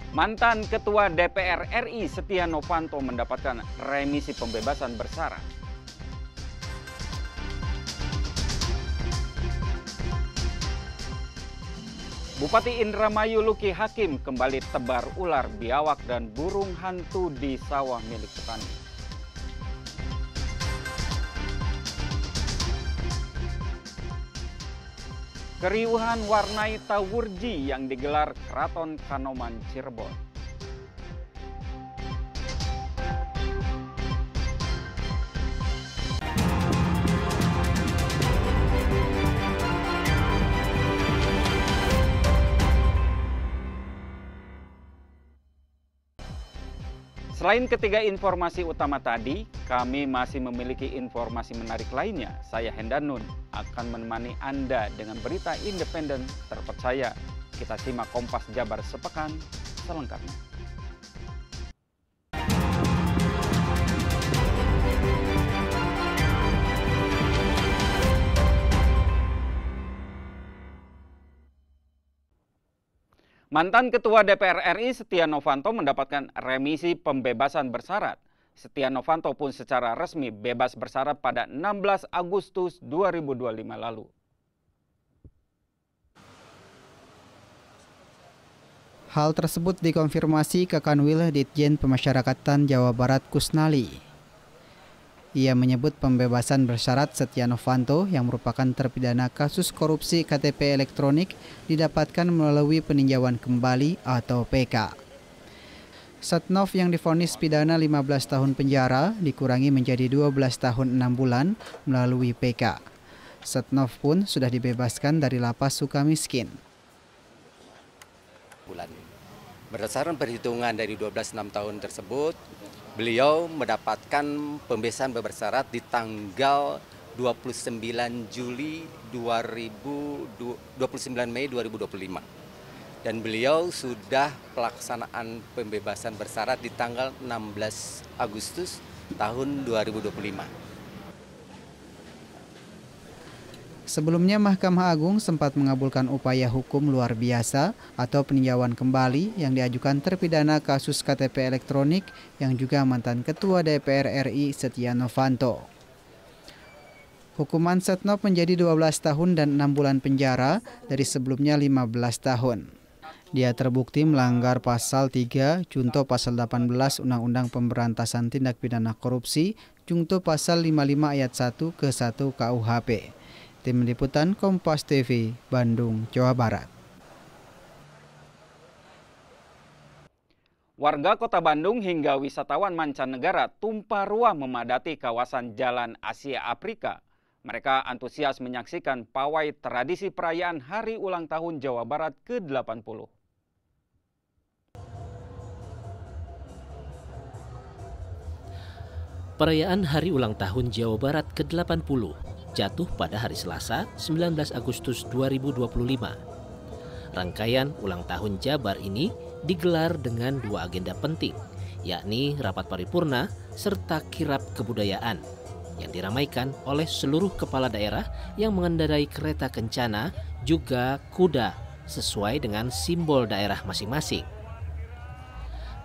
Mantan Ketua DPR RI Setia Novanto mendapatkan remisi pembebasan bersyarat. Bupati Indramayu Luki Hakim kembali tebar ular, biawak, dan burung hantu di sawah milik petani. Keriuhan warnai Tawurji yang digelar Keraton Kanoman Cirebon. Selain ketiga informasi utama tadi, kami masih memiliki informasi menarik lainnya. Saya Hendanun akan menemani Anda dengan berita independen terpercaya. Kita simak Kompas Jabar sepekan selengkapnya. Mantan Ketua DPR RI Setia Novanto mendapatkan remisi pembebasan bersyarat. Setia Novanto pun secara resmi bebas bersyarat pada 16 Agustus 2025 lalu. Hal tersebut dikonfirmasi ke Kanwil Ditjen Pemasyarakatan Jawa Barat Kusnali. Ia menyebut pembebasan bersyarat Setia Novanto yang merupakan terpidana kasus korupsi KTP elektronik didapatkan melalui peninjauan kembali atau PK. Setnov yang divonis pidana 15 tahun penjara dikurangi menjadi 12 tahun 6 bulan melalui PK. Setnov pun sudah dibebaskan dari lapas Sukamiskin. Berdasarkan perhitungan dari 12-6 tahun tersebut, beliau mendapatkan pembebasan bersyarat di tanggal 29 Mei 2025. Dan beliau sudah pelaksanaan pembebasan bersyarat di tanggal 16 Agustus tahun 2025. Sebelumnya Mahkamah Agung sempat mengabulkan upaya hukum luar biasa atau peninjauan kembali yang diajukan terpidana kasus KTP elektronik yang juga mantan Ketua DPR RI Setia Novanto. Hukuman Setnov menjadi 12 tahun dan 6 bulan penjara dari sebelumnya 15 tahun. Dia terbukti melanggar pasal 3 junto pasal 18 Undang-Undang Pemberantasan Tindak Pidana Korupsi junto pasal 55 ayat 1 ke 1 KUHP. Tim Liputan Kompas TV, Bandung, Jawa Barat. Warga Kota Bandung hingga wisatawan mancanegara tumpah ruah memadati kawasan Jalan Asia Afrika. Mereka antusias menyaksikan pawai tradisi perayaan Hari Ulang Tahun Jawa Barat ke-80. Perayaan Hari Ulang Tahun Jawa Barat ke-80 jatuh pada hari Selasa, 19 Agustus 2025. Rangkaian ulang tahun Jabar ini digelar dengan dua agenda penting, yakni rapat paripurna serta kirap kebudayaan yang diramaikan oleh seluruh kepala daerah yang mengendarai kereta kencana juga kuda sesuai dengan simbol daerah masing-masing.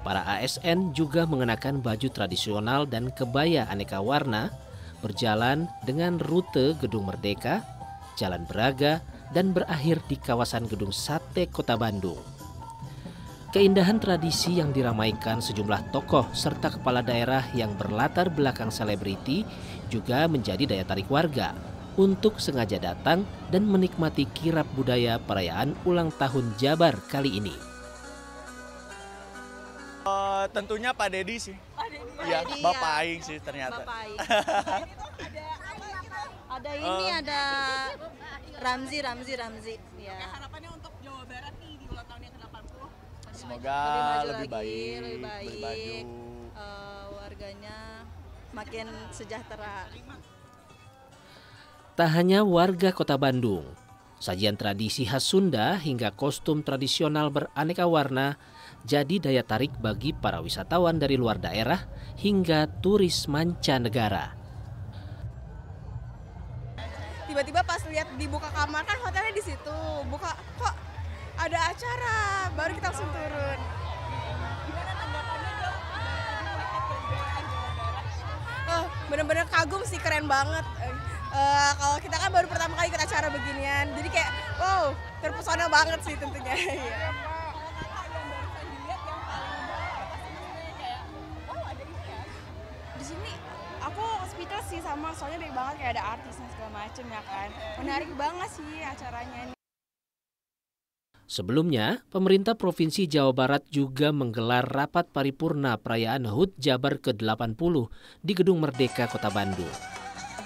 Para ASN juga mengenakan baju tradisional dan kebaya aneka warna, berjalan dengan rute Gedung Merdeka, Jalan Braga, dan berakhir di kawasan Gedung Sate Kota Bandung. Keindahan tradisi yang diramaikan sejumlah tokoh serta kepala daerah yang berlatar belakang selebriti juga menjadi daya tarik warga untuk sengaja datang dan menikmati kirap budaya perayaan ulang tahun Jabar kali ini. Tentunya Pak Dedi sih. Iya, Bapak Aing sih ternyata. Bapak Aing. Ada ini, ada Ramzi. Ya. Harapannya untuk Jawa Barat nih di ulang tahun yang ke-80. Semoga lebih baik. Warganya makin sejahtera. Tak hanya warga Kota Bandung, sajian tradisi khas Sunda hingga kostum tradisional beraneka warna jadi daya tarik bagi para wisatawan dari luar daerah hingga turis mancanegara. Tiba-tiba pas lihat dibuka kamar, kan hotelnya di situ. Buka, kok ada acara, baru kita langsung turun. bener-bener kagum sih, keren banget. Kalau kita kan baru pertama kali ikut acara beginian, jadi kayak wow, terpesona banget sih tentunya. Di sini aku speechless sih, sama soalnya banyak banget kayak ada artis dan segala macem ya kan. Menarik banget sih acaranya ini. Sebelumnya, pemerintah Provinsi Jawa Barat juga menggelar rapat paripurna perayaan HUT Jabar ke-80 di Gedung Merdeka Kota Bandung.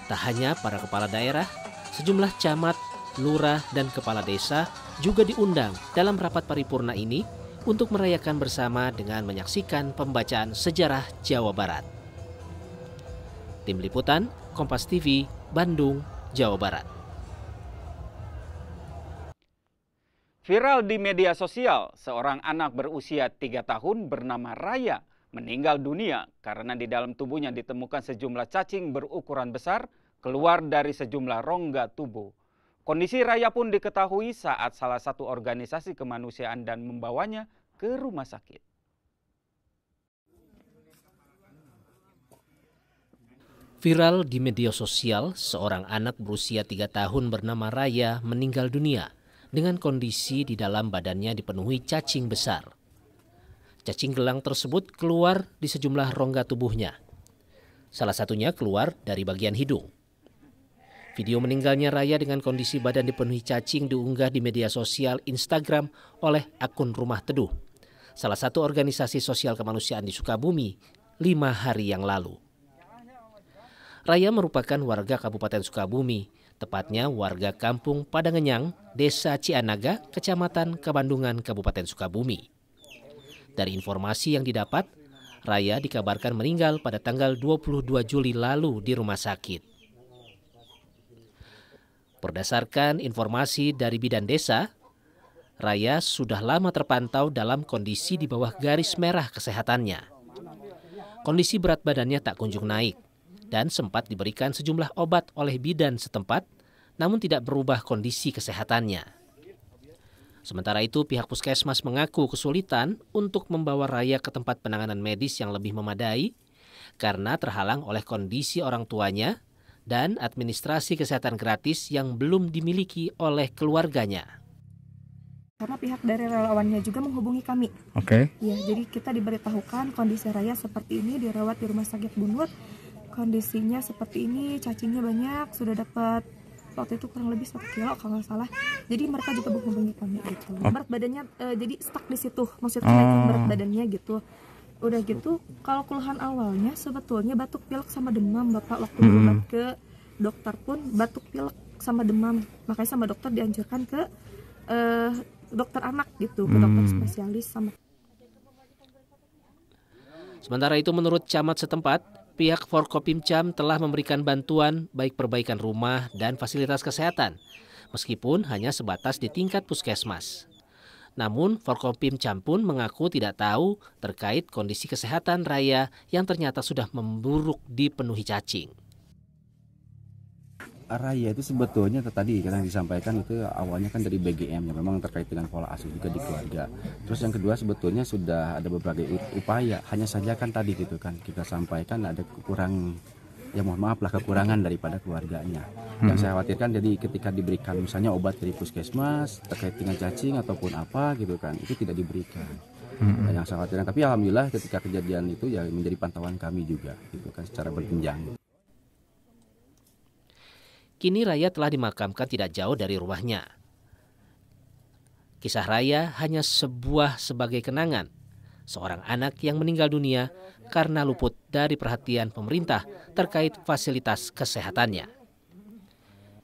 Tak hanya para kepala daerah, sejumlah camat, lurah, dan kepala desa juga diundang dalam rapat paripurna ini untuk merayakan bersama dengan menyaksikan pembacaan sejarah Jawa Barat. Tim Liputan, Kompas TV, Bandung, Jawa Barat. Viral di media sosial, seorang anak berusia 3 tahun bernama Raya meninggal dunia karena di dalam tubuhnya ditemukan sejumlah cacing berukuran besar keluar dari sejumlah rongga tubuh. Kondisi Raya pun diketahui saat salah satu organisasi kemanusiaan dan membawanya ke rumah sakit. Viral di media sosial, seorang anak berusia 3 tahun bernama Raya meninggal dunia dengan kondisi di dalam badannya dipenuhi cacing besar. Cacing gelang tersebut keluar di sejumlah rongga tubuhnya. Salah satunya keluar dari bagian hidung. Video meninggalnya Raya dengan kondisi badan dipenuhi cacing diunggah di media sosial Instagram oleh akun Rumah Teduh, salah satu organisasi sosial kemanusiaan di Sukabumi, 5 hari yang lalu. Raya merupakan warga Kabupaten Sukabumi, tepatnya warga Kampung Padangenyang, Desa Cianaga, Kecamatan Kabandungan, Kabupaten Sukabumi. Dari informasi yang didapat, Raya dikabarkan meninggal pada tanggal 22 Juli lalu di rumah sakit. Berdasarkan informasi dari Bidan Desa, Raya sudah lama terpantau dalam kondisi di bawah garis merah kesehatannya. Kondisi berat badannya tak kunjung naik dan sempat diberikan sejumlah obat oleh bidan setempat, namun tidak berubah kondisi kesehatannya. Sementara itu, pihak puskesmas mengaku kesulitan untuk membawa Raya ke tempat penanganan medis yang lebih memadai karena terhalang oleh kondisi orang tuanya dan administrasi kesehatan gratis yang belum dimiliki oleh keluarganya. Karena pihak dari relawannya juga menghubungi kami. Oke. Ya, jadi kita diberitahukan kondisi Raya seperti ini, dirawat di rumah sakit Bunut. Kondisinya seperti ini, cacingnya banyak, sudah dapat waktu itu kurang lebih 1 kilo kalau nggak salah. Jadi mereka juga menghubungi kami gitu. Berat badannya jadi stuck di situ, maksudnya naik berat badannya gitu. Udah gitu, kalau keluhan awalnya sebetulnya batuk pilek sama demam. Bapak waktu berobat ke dokter pun batuk pilek sama demam. Makanya sama dokter dianjurkan ke dokter anak gitu, ke dokter spesialis sama. Sementara itu menurut camat setempat, pihak Forkopimcam telah memberikan bantuan baik perbaikan rumah dan fasilitas kesehatan, meskipun hanya sebatas di tingkat puskesmas. Namun Forkopimcam pun mengaku tidak tahu terkait kondisi kesehatan Raya yang ternyata sudah memburuk dipenuhi cacing. Raya itu sebetulnya tadi yang disampaikan itu awalnya kan dari BGM, ya memang terkait dengan pola asuh juga di keluarga. Terus yang kedua sebetulnya sudah ada beberapa upaya, hanya saja kan tadi gitu kan kita sampaikan ada kekurangan daripada keluarganya. Yang saya khawatirkan jadi ketika diberikan misalnya obat dari puskesmas terkait dengan cacing ataupun apa gitu kan, itu tidak diberikan. Yang saya khawatirkan, tapi alhamdulillah ketika kejadian itu ya menjadi pantauan kami juga gitu kan secara berjenjang. Kini Raya telah dimakamkan tidak jauh dari rumahnya. Kisah Raya hanya sebagai kenangan. Seorang anak yang meninggal dunia karena luput dari perhatian pemerintah terkait fasilitas kesehatannya.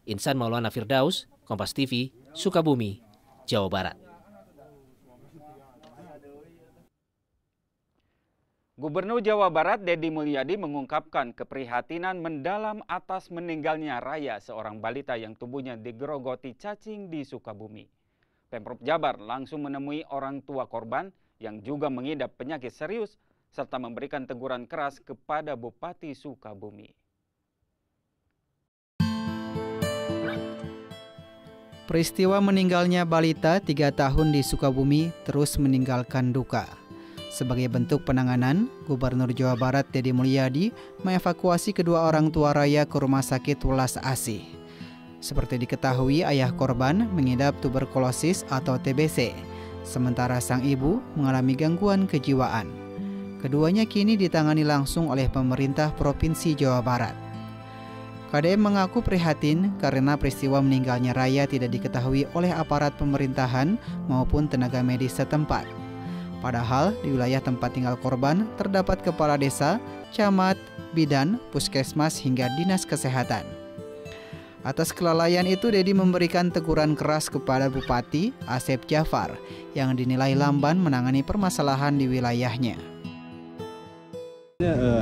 Insan Maulana Firdaus, Kompas TV, Sukabumi, Jawa Barat. Gubernur Jawa Barat Deddy Mulyadi mengungkapkan keprihatinan mendalam atas meninggalnya Raya, seorang balita yang tubuhnya digerogoti cacing di Sukabumi. Pemprov Jabar langsung menemui orang tua korban yang juga mengidap penyakit serius serta memberikan teguran keras kepada Bupati Sukabumi. Peristiwa meninggalnya balita 3 tahun di Sukabumi terus meninggalkan duka. Sebagai bentuk penanganan, Gubernur Jawa Barat Deddy Mulyadi mengevakuasi kedua orang tua Raya ke Rumah Sakit Welas Asih. Seperti diketahui, ayah korban mengidap tuberkulosis atau TBC, sementara sang ibu mengalami gangguan kejiwaan. Keduanya kini ditangani langsung oleh pemerintah Provinsi Jawa Barat. KDM mengaku prihatin karena peristiwa meninggalnya Raya tidak diketahui oleh aparat pemerintahan maupun tenaga medis setempat. Padahal di wilayah tempat tinggal korban terdapat kepala desa, camat, bidan, puskesmas hingga dinas kesehatan. Atas kelalaian itu, Deddy memberikan teguran keras kepada Bupati Asep Jafar yang dinilai lamban menangani permasalahan di wilayahnya.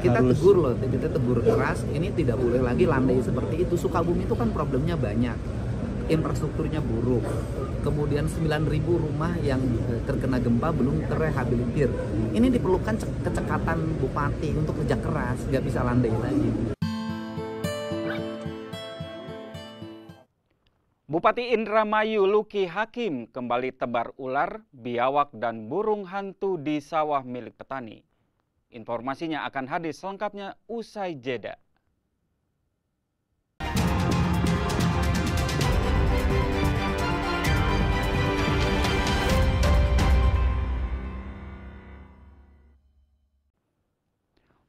Kita tegur keras, ini tidak boleh lagi landai seperti itu. Sukabumi itu kan problemnya banyak, infrastrukturnya buruk, kemudian 9.000 rumah yang terkena gempa belum terrehabilitir. Ini diperlukan kecekatan bupati untuk kerja keras, nggak bisa landai lagi. Bupati Indramayu Luki Hakim kembali tebar ular, biawak, dan burung hantu di sawah milik petani. Informasinya akan hadir selengkapnya usai jeda.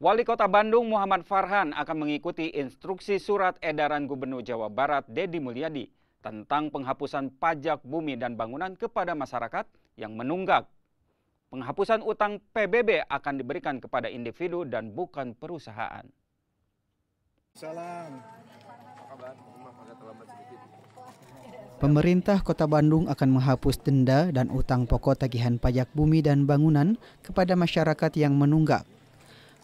Wali Kota Bandung Muhammad Farhan akan mengikuti instruksi surat edaran Gubernur Jawa Barat Deddy Mulyadi tentang penghapusan pajak bumi dan bangunan kepada masyarakat yang menunggak. Penghapusan utang PBB akan diberikan kepada individu dan bukan perusahaan. Pemerintah Kota Bandung akan menghapus denda dan utang pokok tagihan pajak bumi dan bangunan kepada masyarakat yang menunggak.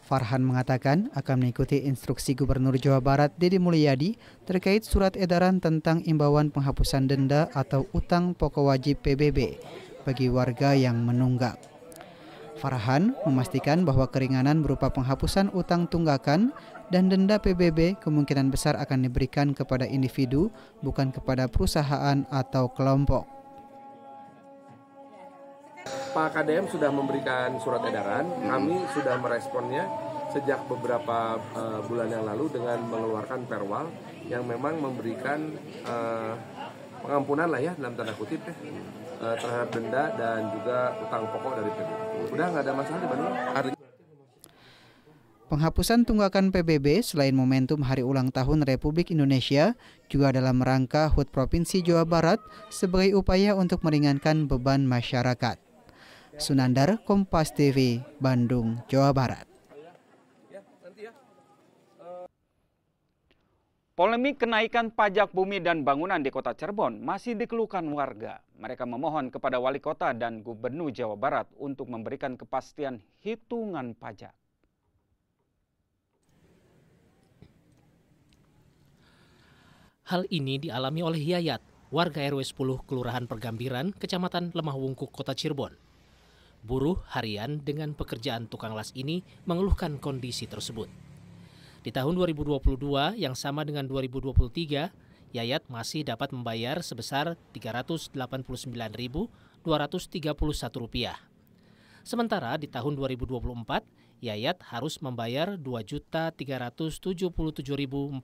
Farhan mengatakan akan mengikuti instruksi Gubernur Jawa Barat Deddy Mulyadi terkait surat edaran tentang imbauan penghapusan denda atau utang pokok wajib PBB bagi warga yang menunggak. Farhan memastikan bahwa keringanan berupa penghapusan utang tunggakan dan denda PBB kemungkinan besar akan diberikan kepada individu, bukan kepada perusahaan atau kelompok. Pak KDM sudah memberikan surat edaran, kami sudah meresponnya sejak beberapa bulan yang lalu dengan mengeluarkan perwal yang memang memberikan pengampunan lah ya dalam tanda kutip ya, terhadap denda dan juga utang pokok dari PBB. Udah nggak ada masalah di Bandung. Penghapusan tunggakan PBB selain momentum Hari Ulang Tahun Republik Indonesia juga dalam rangka HUT Provinsi Jawa Barat sebagai upaya untuk meringankan beban masyarakat. Sunandar, Kompas TV, Bandung, Jawa Barat. Polemik kenaikan pajak bumi dan bangunan di Kota Cirebon masih dikeluhkan warga. Mereka memohon kepada Wali Kota dan Gubernur Jawa Barat untuk memberikan kepastian hitungan pajak. Hal ini dialami oleh Yayat, warga RW 10 Kelurahan Pergambiran, Kecamatan Lemah Wungkuk, Kota Cirebon. Buruh harian dengan pekerjaan tukang las ini mengeluhkan kondisi tersebut. Di tahun 2022 yang sama dengan 2023, Yayat masih dapat membayar sebesar Rp389.231. Sementara di tahun 2024, Yayat harus membayar Rp2.377.450.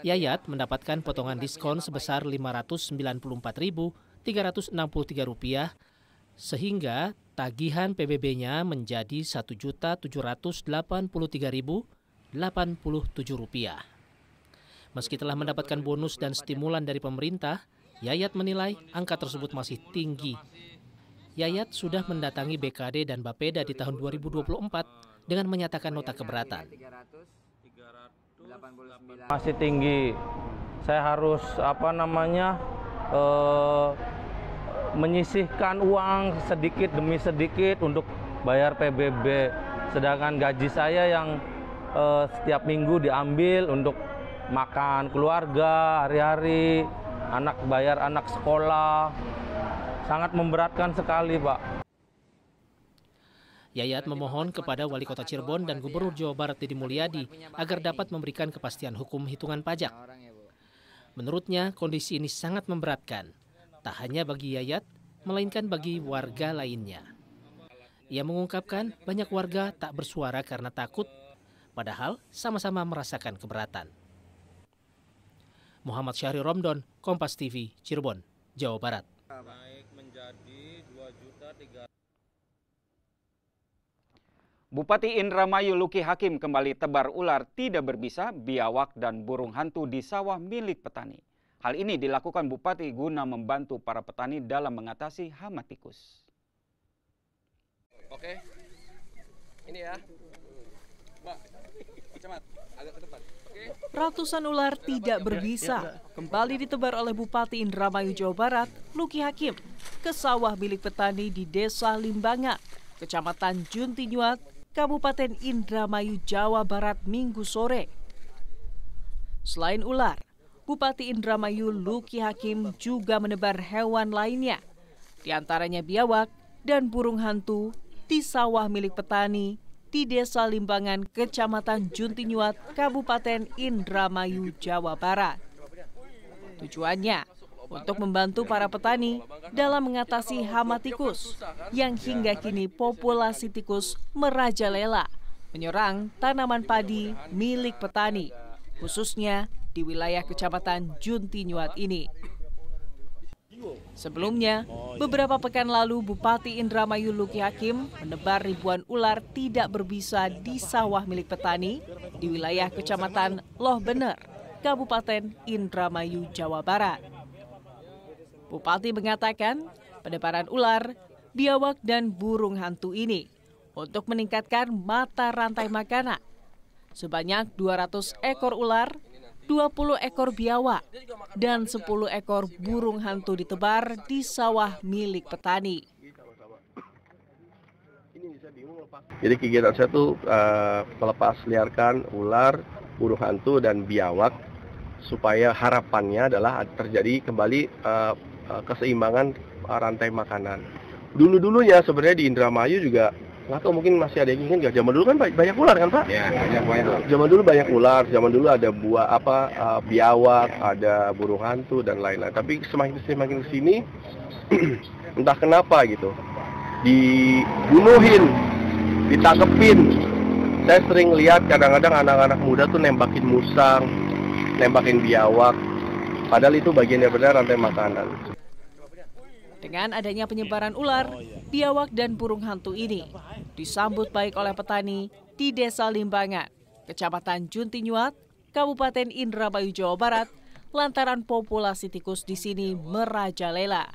Yayat mendapatkan potongan diskon sebesar Rp594.363, sehingga tagihan PBB-nya menjadi Rp1.783.087. Meski telah mendapatkan bonus dan stimulan dari pemerintah, Yayat menilai angka tersebut masih tinggi. Yayat sudah mendatangi BKD dan Bapeda di tahun 2024 dengan menyatakan nota keberatan. Masih tinggi. Saya harus menyisihkan uang sedikit demi sedikit untuk bayar PBB. Sedangkan gaji saya yang setiap minggu diambil untuk makan keluarga hari-hari, bayar anak sekolah. Sangat memberatkan sekali, Pak. Yayat memohon kepada Wali Kota Cirebon dan Gubernur Jawa Barat Deddy Mulyadi agar dapat memberikan kepastian hukum hitungan pajak. Menurutnya, kondisi ini sangat memberatkan. Tak hanya bagi Yayat, melainkan bagi warga lainnya. Ia mengungkapkan banyak warga tak bersuara karena takut, padahal sama-sama merasakan keberatan. Muhammad Syahri Romdon, Kompas TV, Cirebon, Jawa Barat. Naik menjadi 2.300.000. Bupati Indramayu Luki Hakim kembali tebar ular tidak berbisa, biawak, dan burung hantu di sawah milik petani. Hal ini dilakukan Bupati guna membantu para petani dalam mengatasi hama tikus. Oke, ini ya, Mbak, cemat, agak ke depan. Ratusan ular tidak berbisa kembali ditebar oleh Bupati Indramayu Jawa Barat, Luki Hakim, ke sawah milik petani di Desa Limbangan, Kecamatan Juntinyuat, Kabupaten Indramayu, Jawa Barat, Minggu sore. Selain ular, Bupati Indramayu Luki Hakim juga menebar hewan lainnya, di antaranya biawak dan burung hantu di sawah milik petani di Desa Limbangan, Kecamatan Juntinyuat, Kabupaten Indramayu, Jawa Barat. Tujuannya untuk membantu para petani dalam mengatasi hama tikus yang hingga kini populasi tikus merajalela menyerang tanaman padi milik petani, khususnya di wilayah Kecamatan Juntinyuat ini. Sebelumnya, beberapa pekan lalu Bupati Indramayu Luki Hakim menebar ribuan ular tidak berbisa di sawah milik petani di wilayah Kecamatan Loh Bener, Kabupaten Indramayu, Jawa Barat. Bupati mengatakan penebaran ular, biawak, dan burung hantu ini untuk meningkatkan mata rantai makanan. Sebanyak 200 ekor ular, 20 ekor biawak, dan 10 ekor burung hantu ditebar di sawah milik petani. Jadi kegiatan saya tuh melepas liarkan ular, burung hantu, dan biawak supaya harapannya adalah terjadi kembali keseimbangan rantai makanan. Dulunya sebenarnya di Indramayu juga nggak tahu, mungkin masih ada yang ingin nggak. Zaman dulu kan banyak ular kan Pak? Ya, banyak. Zaman dulu banyak ular. Zaman dulu ada buah biawak, ada burung hantu dan lain-lain. Tapi semakin kesini entah kenapa gitu dibunuhin, ditangkepin. Saya sering lihat kadang-kadang anak-anak muda tuh nembakin musang, nembakin biawak. Padahal itu bagian daripada rantai makanan. Dengan adanya penyebaran ular, biawak, dan burung hantu ini disambut baik oleh petani di Desa Limbangan, Kecamatan Juntinyuat, Kabupaten Indramayu, Jawa Barat, lantaran populasi tikus di sini merajalela.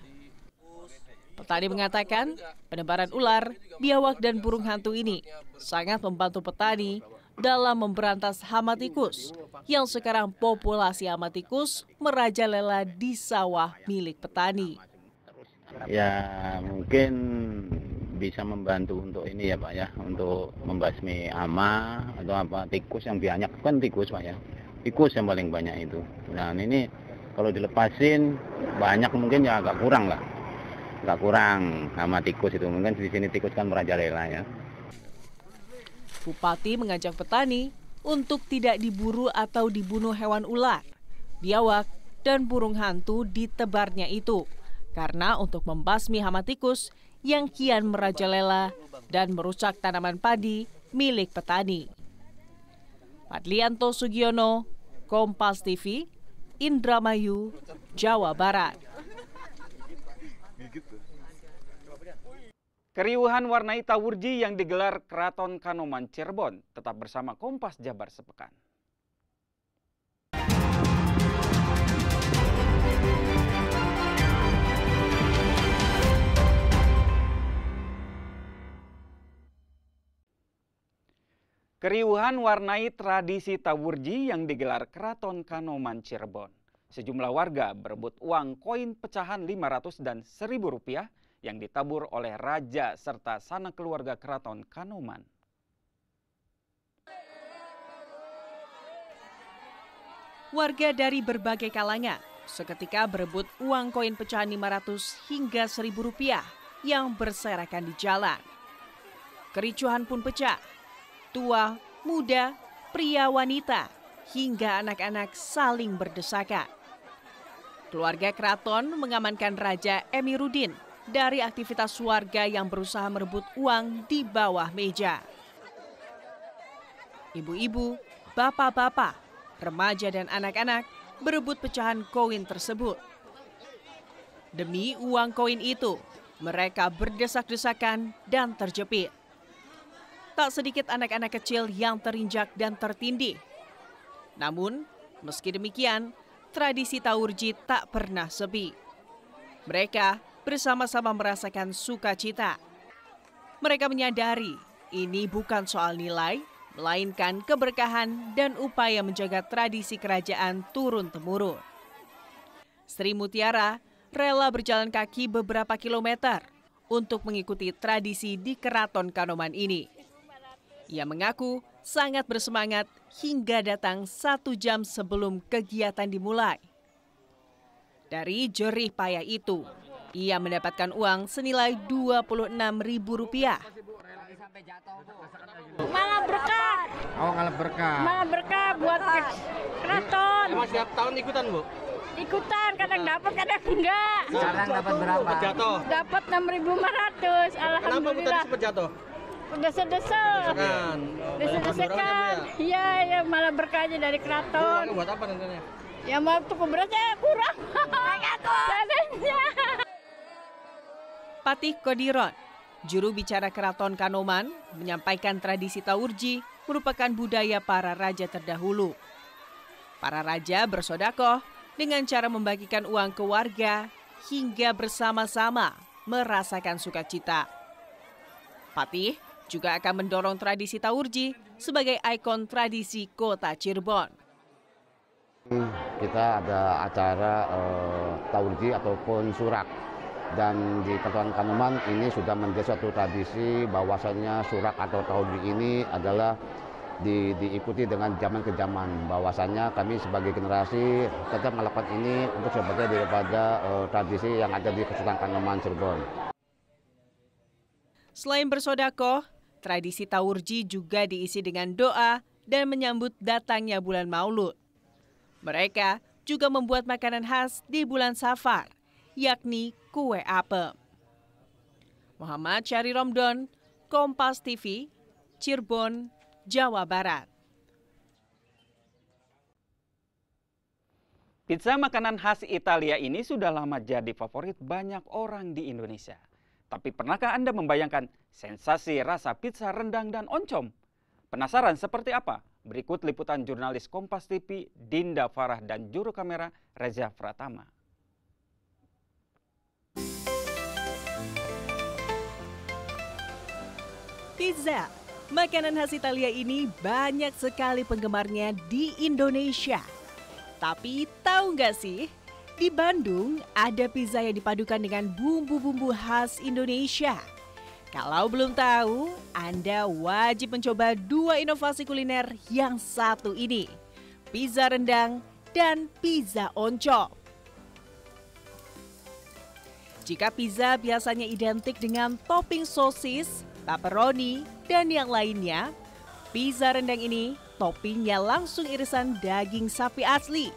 Petani mengatakan penebaran ular, biawak, dan burung hantu ini sangat membantu petani dalam memberantas hama tikus yang sekarang populasi hama tikus merajalela di sawah milik petani. Ya mungkin bisa membantu untuk ini ya Pak ya, untuk membasmi hama atau apa tikus yang banyak kan tikus Pak ya, tikus yang paling banyak itu. Nah ini kalau dilepasin banyak mungkin ya agak kurang lah, agak kurang hama tikus itu, mungkin di sini tikus kan merajalela ya. Bupati mengajak petani untuk tidak diburu atau dibunuh hewan ular, biawak, dan burung hantu ditebarnya itu, karena untuk membasmi hama tikus yang kian merajalela dan merusak tanaman padi milik petani. Padlianto Sugiono, Kompas TV, Indramayu, Jawa Barat. Keriuhan warnai Tawurji yang digelar Keraton Kanoman Cirebon. Tetap bersama Kompas Jabar sepekan. Keriuhan warnai tradisi Tawurji yang digelar Keraton Kanoman Cirebon. Sejumlah warga berebut uang koin pecahan 500 dan 1.000 rupiah yang ditabur oleh raja serta sanak keluarga Keraton Kanoman. Warga dari berbagai kalangan seketika berebut uang koin pecahan 500 hingga 1.000 rupiah yang berserakan di jalan. Kericuhan pun pecah. Tua, muda, pria, wanita, hingga anak-anak saling berdesakan. Keluarga keraton mengamankan Raja Emiruddin dari aktivitas warga yang berusaha merebut uang di bawah meja. Ibu-ibu, bapak-bapak, remaja dan anak-anak berebut pecahan koin tersebut. Demi uang koin itu, mereka berdesak-desakan dan terjepit. Tak sedikit anak-anak kecil yang terinjak dan tertindih. Namun, meski demikian, tradisi Taurji tak pernah sepi. Mereka bersama-sama merasakan sukacita. Mereka menyadari ini bukan soal nilai, melainkan keberkahan dan upaya menjaga tradisi kerajaan turun-temurun. Sri Mutiara rela berjalan kaki beberapa kilometer untuk mengikuti tradisi di Keraton Kanoman ini. Ia mengaku sangat bersemangat hingga datang 1 jam sebelum kegiatan dimulai. Dari jerih payah itu, ia mendapatkan uang senilai Rp26.000. Malah berkah. Oh, malah berkah. Malah berkah buat keraton. Emang setiap tahun ikutan, Bu? Ikutan, kadang dapat, kadang enggak. Sekarang dapat berapa? Jatuh. Dapat 6.500. Alhamdulillah. Kenapa Bu tadi sempat jatuh? Desa-desa. Desa-desakan. Iya, ya malah berkahnya dari keraton. Buat apa nantinya? Ya mau tuku berasnya kurang. Patih Kodiron, juru bicara Keraton Kanoman, menyampaikan tradisi Taurji merupakan budaya para raja terdahulu. Para raja bersodakoh dengan cara membagikan uang ke warga hingga bersama-sama merasakan sukacita. Patih juga akan mendorong tradisi Taurji sebagai ikon tradisi kota Cirebon. Kita ada acara Taurji ataupun surak. Dan di Keraton Kanoman ini sudah menjadi suatu tradisi bahwasannya surak atau Taurji ini adalah diikuti dengan zaman ke zaman. Bahwasannya kami sebagai generasi tetap melakukan ini untuk sebagai daripada tradisi yang ada di Keraton Kanoman Cirebon. Selain bersodakoh, tradisi Taurji juga diisi dengan doa dan menyambut datangnya bulan Maulud. Mereka juga membuat makanan khas di bulan Safar, yakni kue apem. Muhammad Syahri Romdon, Kompas TV, Cirebon, Jawa Barat. Pizza makanan khas Italia ini sudah lama jadi favorit banyak orang di Indonesia. Tapi pernahkah Anda membayangkan sensasi rasa pizza rendang dan oncom? Penasaran seperti apa? Berikut liputan jurnalis Kompas TV Dinda Farah dan juru kamera Reza Pratama. Pizza, makanan khas Italia ini banyak sekali penggemarnya di Indonesia. Tapi tahu nggak sih, di Bandung ada pizza yang dipadukan dengan bumbu-bumbu khas Indonesia. Kalau belum tahu, Anda wajib mencoba 2 inovasi kuliner yang satu ini, pizza rendang dan pizza oncom. Jika pizza biasanya identik dengan topping sosis, pepperoni, dan yang lainnya, pizza rendang ini toppingnya langsung irisan daging sapi asli.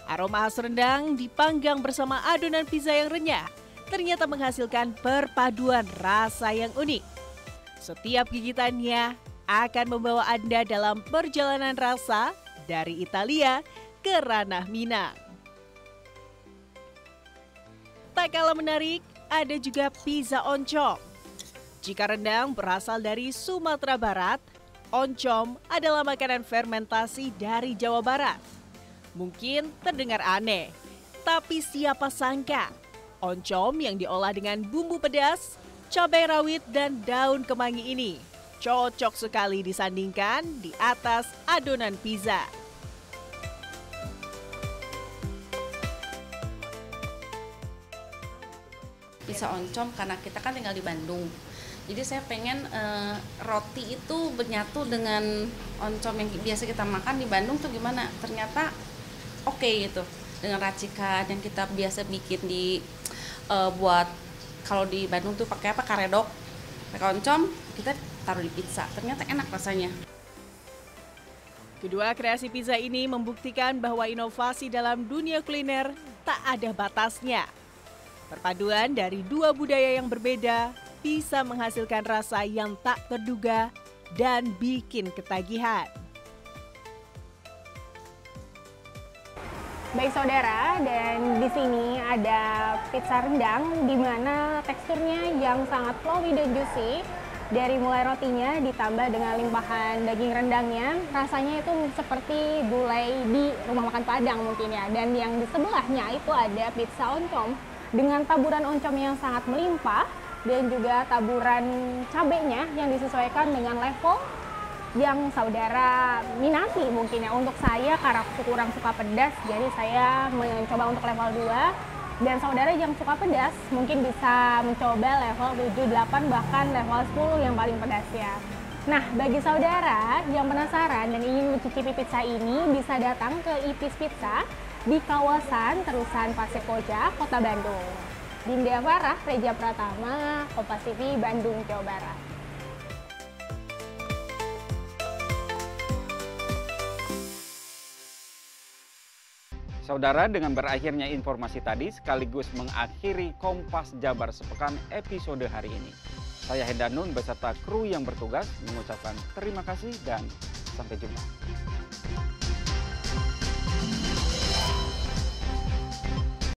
Aroma khas rendang dipanggang bersama adonan pizza yang renyah, ternyata menghasilkan perpaduan rasa yang unik. Setiap gigitannya akan membawa Anda dalam perjalanan rasa dari Italia ke ranah Minang. Tak kalah menarik, ada juga pizza oncom. Jika rendang berasal dari Sumatera Barat, oncom adalah makanan fermentasi dari Jawa Barat. Mungkin terdengar aneh, tapi siapa sangka oncom yang diolah dengan bumbu pedas, cabai rawit, dan daun kemangi ini cocok sekali disandingkan di atas adonan pizza. Pizza oncom karena kita kan tinggal di Bandung. Jadi saya pengen roti itu bernyatu dengan oncom yang biasa kita makan di Bandung tuh gimana. Ternyata oke gitu. Dengan racikan yang kita biasa bikin di buat kalau di Bandung tuh pakai apa, karedok. Pakai oncom, kita taruh di pizza. Ternyata enak rasanya. Kedua kreasi pizza ini membuktikan bahwa inovasi dalam dunia kuliner tak ada batasnya. Perpaduan dari dua budaya yang berbeda bisa menghasilkan rasa yang tak terduga dan bikin ketagihan. Baik saudara, dan di sini ada pizza rendang di mana teksturnya yang sangat flowy dan juicy. Dari mulai rotinya ditambah dengan limpahan daging rendangnya, rasanya itu seperti gulai di rumah makan Padang mungkin ya. Dan yang di sebelahnya itu ada pizza oncom dengan taburan oncom yang sangat melimpah dan juga taburan cabenya yang disesuaikan dengan level yang saudara minati mungkin ya. Untuk saya karena aku kurang suka pedas, jadi saya mencoba untuk level 2. Dan saudara yang suka pedas mungkin bisa mencoba level 7, 8, bahkan level 10 yang paling pedas ya. Nah, bagi saudara yang penasaran dan ingin mencicipi pizza ini bisa datang ke Ipis Pizza di kawasan Terusan Pasir Koja, Kota Bandung. Dinda Farah, Reja Pratama, Kompas TV, Bandung, Jawa Barat. Saudara, dengan berakhirnya informasi tadi sekaligus mengakhiri Kompas Jabar Sepekan episode hari ini. Saya Hendanun beserta kru yang bertugas mengucapkan terima kasih dan sampai jumpa.